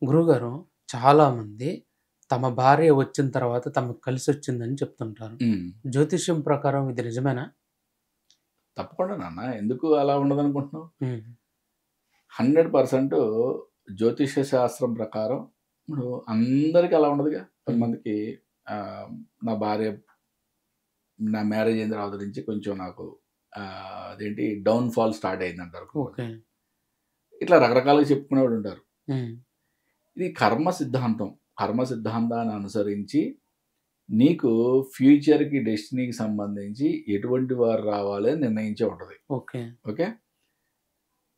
గురువుగారు చాలామంది తమ భార్య వచ్చిన తర్వాత తమకు కలిసొచ్చిందని చెప్తుంటారు. హ్మ్. జ్యోతిష్యం ప్రకారం ఇది నిజమేనా? తప్పకుండా నాన్న. ఎందుకు అలా ఉండదనుకుంటున్నావు? హ్మ్. 100% జ్యోతిష్య శాస్త్రం ప్రకారం ఇప్పుడు అందరికి అలా ఉండదుగా. హ్మ్. కొంతమందికి ఆహ్, నా భార్య నా మ్యారేజ్ అయిన తర్వాత నుంచి కొంచెం నాకు అదేంటి డౌన్‌ఫాల్ స్టార్ట్ అయిందంటారు కొంతమంది. ఓకే. ఇట్లా రకరకాలుగా చెప్పుకునేవాళ్ళుంటారు. హ్మ్. ఇది కర్మ సిద్ధాంతం. కర్మ సిద్ధాంతాన్ని అనుసరించి నీకు ఫ్యూచర్‌కి, డెస్టినీకి సంబంధించి ఎటువంటి వారు రావాలి అని నిర్ణయించే ఉంటది. ఓకే. ఓకే.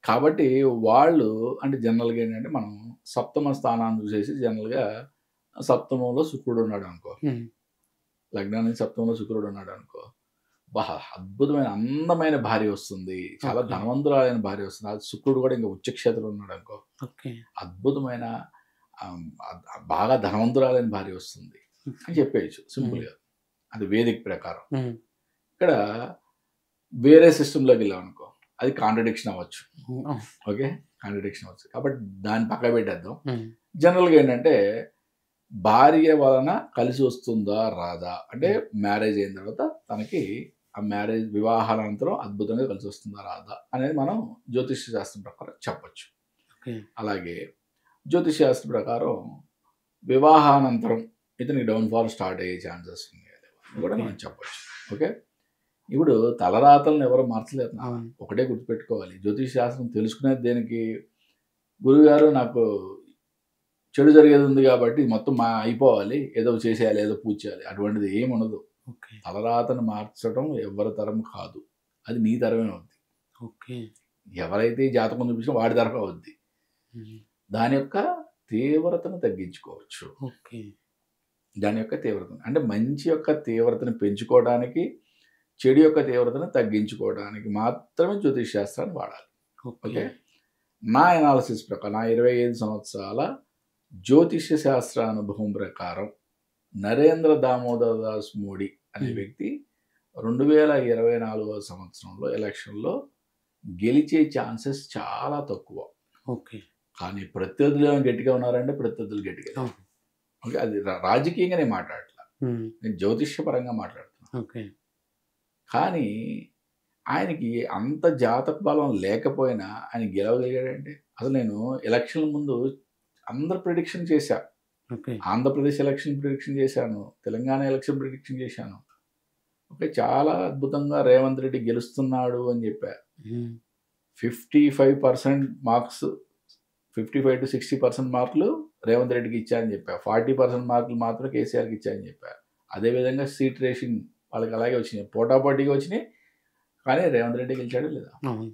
కాబట్టి వాళ్ళు అంటే జనరల్‌గా ఏంటంటే మనం సప్తమ స్థానాన్ని చూసేసి జనరల్‌గా సప్తమంలో శుక్రుడున్నాడనుకో. హ్మ్. లగ్నానికి సప్తమంలో శుక్రుడున్నాడనుకో. అబ్బా! అద్భుతమైన అందమైన భార్య వస్తుంది. చాలా ఓకే. ధనవంతురాలైన భార్య వస్తుంది. అది శుక్రుడు కూడా ఇంక ఉచ్చక్షేత్రంలో ఉన్నాడనుకో. ఓకే. అద్భుతమైన బాగా ధనవంతురాలైన భార్య వస్తుంది అని ఓకే. చెప్పేయొచ్చు హ్మ్. సింపుల్‌గా. అది వేదిక ప్రకారం. హ్మ్. ఇక్కడ వేరే సిస్టమ్‌లోకెళ్ళామనుకో. అది కాంట్రడిక్షన్ అవ్వచ్చు. హ్మ్. ఆ! ఓకే. కాంట్రడిక్షన్ అవ్వచ్చు. కాబట్టి దాన్ని పక్కన పెట్టేద్దాం. హ్మ్. జనరల్‌గా ఏంటంటే భార్య వలన కలిసి వస్తుందా? రాదా? అంటే హ్మ్. మ్యారేజ్ అయిన తర్వాత తనకి ఆ మ్యారేజ్ వివాహానంతరం అద్భుతంగా కలిసొస్తుందా? రాదా? అనేది మనం జ్యోతిష్య శాస్త్రం ప్రకారం చెప్పొచ్చు. ఓకే. అలాగే జ్యోతిష్ శాస్త్రం ప్రకారం వివాహానంతరం ఇతనికి డౌన్‌ఫాల్ స్టార్ట్ అయ్యే ఛాన్సెస్ ఉన్నాయి. అని కూడా ఓకే. మనం చెప్పొచ్చు. ఓకే. ఇప్పుడు తలరాతలను ఎవరు మార్చలేరు నాన్న. అవును. ఒకటే గుర్తుపెట్టుకోవాలి. జ్యోతిష్ శాస్త్రం తెలుసుకునేది దేనికి? గురువుగారు నాకు చెడు జరిగేది ఉంది కాబట్టి మొత్తం అయిపోవాలి. ఏదో చేసేయాలి, ఏదో పూజ చేయాలి. అటువంటిది ఏముండదు. ఓకే. తలరాతను మార్చడం ఎవ్వరి తరం కాదు. అది నీ తరమే అవుద్ది. ఓకే. ఎవరైతే ఈ జాతకం చూపించినా వాడి తరమే అవుద్ది. హ్మ్. దాని యొక్క తీవ్రతను తగ్గించుకోవచ్చు. ఓకే. దాని యొక్క తీవ్రతను. అంటే మంచి యొక్క తీవ్రతను పెంచుకోవడానికి, చెడు యొక్క తీవ్రతను తగ్గించుకోవడానికి మాత్రమే జ్యోతిష్ శాస్త్రాన్ని వాడాలి. ఓకే. ఓకే. నా అనాలిసిస్ ప్రకారం నా 25 సంవత్సరాల జ్యోతిష్య శాస్త్ర అనుభవం ప్రకారం నరేంద్ర దామోదర్ దాస్ మోడీ అనే హ్మ్. వ్యక్తి 2024 సంవత్సరంలో ఎలక్షన్‌లో గెలిచే ఛాన్సెస్ చాలా తక్కువ. ఓకే. కానీ ప్రత్యర్థులు ఏమైనా గట్టిగా ఉన్నారంటే ప్రత్యర్థులు గట్టిగా లేరు. అవును. ఓకే. అది రాజకీయంగా నేను మాట్లాడట్లా. హ్మ్. నేను జ్యోతిష్యపరంగా మాట్లాడుతున్నా. ఓకే. కానీ ఆయనకి అంత జాతక బలం లేకపోయినా ఆయన గెలవగలిగాడంటే అసలు నేను ఎలక్షన్‌ల ముందు అందరు ప్రిడిక్షన్ చేశా. ఓకే. ఆంధ్రప్రదేశ్ ఎలక్షన్ ప్రిడిక్షన్ చేశాను. తెలంగాణ ఎలక్షన్ ప్రిడిక్షన్ చేశాను. ఓకే. చాలా అద్భుతంగా రేవంత్ రెడ్డి గెలుస్తున్నాడు అని చెప్పా. హ్మ్. 55% మార్క్స్ 55-60% మార్కులు రేవంత్ రెడ్డికి ఇచ్చా అని చెప్పా. 40% మార్కులు మాత్రం కేసీఆర్‌కి ఇచ్చా అని చెప్పా. అదేవిధంగా సీట్ రేషింగ్ వాళ్ళకి అలాగే వచ్చినాయి. పోటాపోటీగా వచ్చినాయి. కానీ రేవంత్ రెడ్డి గెలిచాడా లేదా? అవును.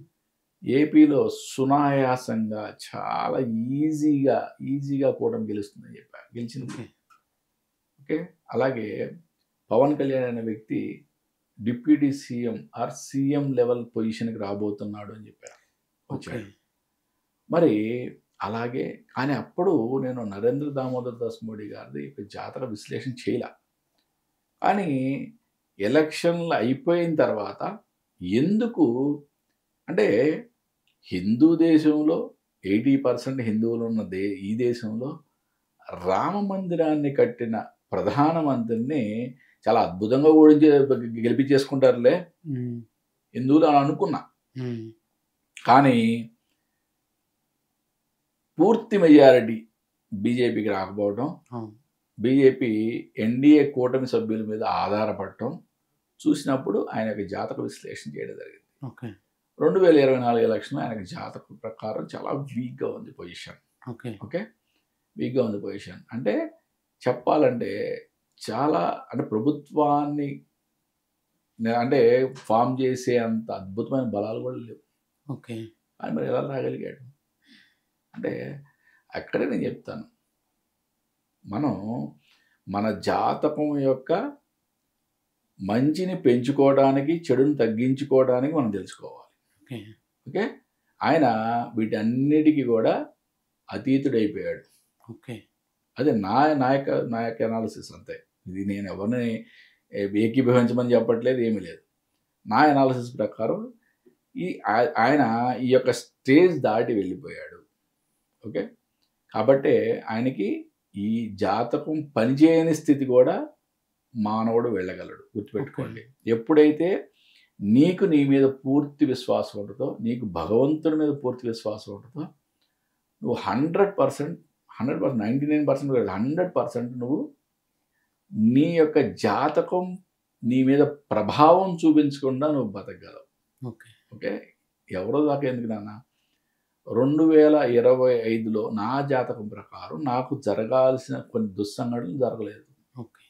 ఏపీలో సునాయాసంగా చాలా ఈజీగా కూటమి గెలుస్తుందని చెప్పా. గెలిచింది. ఓకే. ఓకే. అలాగే పవన్ కళ్యాణ్ అనే వ్యక్తి deputy CM are CM level పొజిషన్‌కి రాబోతున్నాడు అని చెప్పారు. ఓకే. వచ్చాడు. మరి అలాగే కానీ అప్పుడు నేను నరేంద్ర దామోదర్ దాస్ మోడీ గారిది జాతక విశ్లేషణ చేయలా. కానీ ఎలక్షన్‌లు అయిపోయిన తర్వాత ఎందుకు అంటే హిందూ దేశంలో 80% హిందువులున్న ఈ దేశంలో రామ మందిరాన్ని కట్టిన ప్రధానమంత్రిని చాలా అద్భుతంగా గెలిపించేసుకుంటారులే హ్మ్. హిందువులు అని అనుకున్నా. హ్మ్. కానీ పూర్తి మెజారిటీ బీజేపీకి రాకపోవడం, అవును. బీజేపీ ఎన్డీఏ కూటమి సభ్యుల మీద ఆధారపడటం చూసినప్పుడు ఆయనకి జాతక విశ్లేషణ చేయడం జరిగింది. ఓకే. 2024 ఎలక్షన్‌లో ఆయనకి జాతకం ప్రకారం చాలా వీక్‌గా ఉంది పొజిషన్. ఓకే. ఓకే. వీక్‌గా ఉంది పొజిషన్. అంటే చెప్పాలంటే చాలా అంటే ప్రభుత్వాన్ని అంటే ఫార్మ్ చేసే అంత అద్భుతమైన బలాలు కూడా లేవు. ఓకే. ఆయన మరి ఎలా రాగలిగాడు? అంటే అక్కడే నేను చెప్తాను. మనం మన జాతకం యొక్క మంచిని పెంచుకోవడానికి, చెడుని తగ్గించుకోవడానికి మనం తెలుసుకోవాలి. ఓకే. ఓకే. ఆయన వీటన్నిటికి కూడా అతీతుడైపోయాడు. ఓకే. అది నా యొక్క అనాలిసిస్ అంతే. ఇది నేను ఎవరిని ఏకీభవించమని చెప్పట్లేదు. ఏమీ లేదు. నా అనాలిసిస్ ప్రకారం ఆయన ఈ యొక్క స్టేజ్ దాటి వెళ్ళిపోయాడు. ఓకే. కాబట్టే ఆయనకి ఈ జాతకం పనిచేయని స్థితి కూడా మానవుడు వెళ్ళగలడు. గుర్తుపెట్టుకోండి. ఎప్పుడైతే నీకు నీ మీద పూర్తి విశ్వాసం ఉంటుందో, నీకు భగవంతుడి మీద పూర్తి విశ్వాసం ఉంటుందో, నువ్వు 100%, 99% కాదు, 100% నువ్వు నీ యొక్క జాతకం నీ మీద ప్రభావం చూపించకుండా నువ్వు బతకగలవు. ఓకే. ఓకే. ఎవరో దాకా ఎందుకు నాన్న, 2025లో నా జాతకం ప్రకారం నాకు జరగాల్సిన కొన్ని దుస్సంఘటనలు జరగలేదు. ఓకే.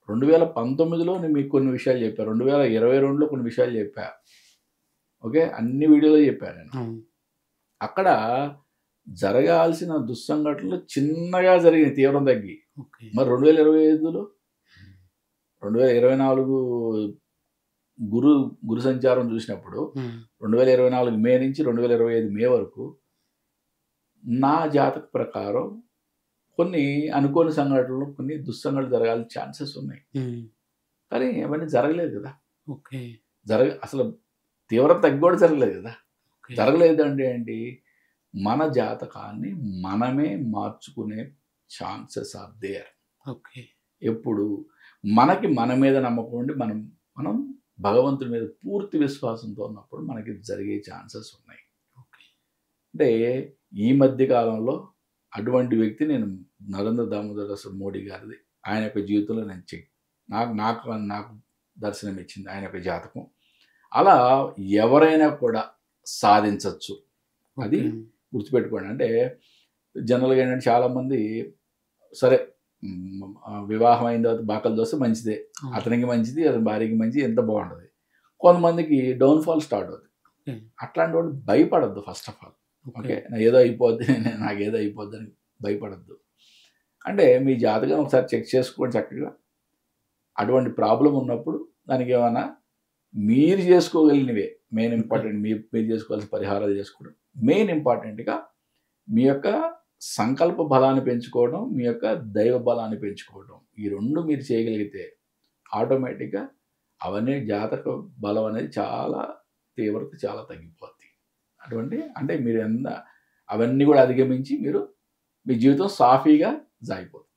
2019లో నేను మీకు కొన్ని విషయాలు చెప్పా. 2022లో కొన్ని విషయాలు చెప్పా. ఓకే. అన్ని వీడియోలో చెప్పాను నేను. అక్కడ జరగాల్సిన దుస్సంఘటనలు చిన్నగా జరిగిన తీవ్రం తగ్గి. ఓకే. మరి 2025లో 2024 గురు సంచారం చూసినప్పుడు 2024 మే నుంచి 2025 మే వరకు నా జాతక ప్రకారం కొన్ని అనుకోని సంఘటనలు, కొన్ని దుస్సంఘటనలు జరగాల్సిన ఛాన్సెస్ ఉన్నాయి. కానీ అవన్నీ జరగలేదు కదా. ఓకే. అసలు తీవ్రత తగ్గి కూడా జరగలేదు కదా. జరగలేదు అంటే ఏంటి, మన జాతకాన్ని మనమే మార్చుకునే ఛాన్సెస్ ఆర్ దేర్. ఓకే. ఎప్పుడు మనకి మన మీద నమ్మకం ఉండి మనం భగవంతుడి మీద పూర్తి విశ్వాసంతో ఉన్నప్పుడు మనకి జరిగే ఛాన్సెస్ ఉన్నాయి. అంటే ఈ మధ్య కాలంలో అటువంటి వ్యక్తి నేను నరేంద్ర దామోదర్ మోడీ గారిది, ఆయన యొక్క జీవితంలో నేను నాకు దర్శనం ఇచ్చింది ఆయన యొక్క జాతకం. అలా ఎవరైనా కూడా సాధించవచ్చు. అది గుర్తుపెట్టుకోండి. అంటే జనరల్గా ఏంటంటే చాలామంది సరే వివాహం అయిన తర్వాత బాకలు చూస్తే మంచిదే, అతనికి మంచిది, అతని భార్యకి మంచిది, ఎంత బాగుంటుంది. కొంతమందికి డౌన్ఫాల్ స్టార్ట్ అవుతుంది. అట్లాంటి వాళ్ళు భయపడద్దు. ఫస్ట్ ఆఫ్ ఆల్ ఓకే, నాకేదో అయిపోద్ది అని భయపడద్దు. అంటే మీ జాతకం ఒకసారి చెక్ చేసుకోండి చక్కగా. అటువంటి ప్రాబ్లం ఉన్నప్పుడు దానికి ఏమైనా మీరు చేసుకోగలిగినవే మెయిన్ ఇంపార్టెంట్. మీరు చేసుకోవాల్సిన పరిహారాలు చేసుకోవడం మెయిన్ ఇంపార్టెంట్గా. మీ యొక్క సంకల్ప బలాన్ని పెంచుకోవడం, మీ యొక్క దైవ బలాన్ని పెంచుకోవడం, ఈ రెండు మీరు చేయగలిగితే ఆటోమేటిక్గా అవన్నీ జాతక బలం అనేది చాలా తీవ్రత చాలా తగ్గిపోద్ది. అంటే మీరు అవన్నీ కూడా అధిగమించి మీరు మీ జీవితం సాఫీగా సాగిపోతుంది.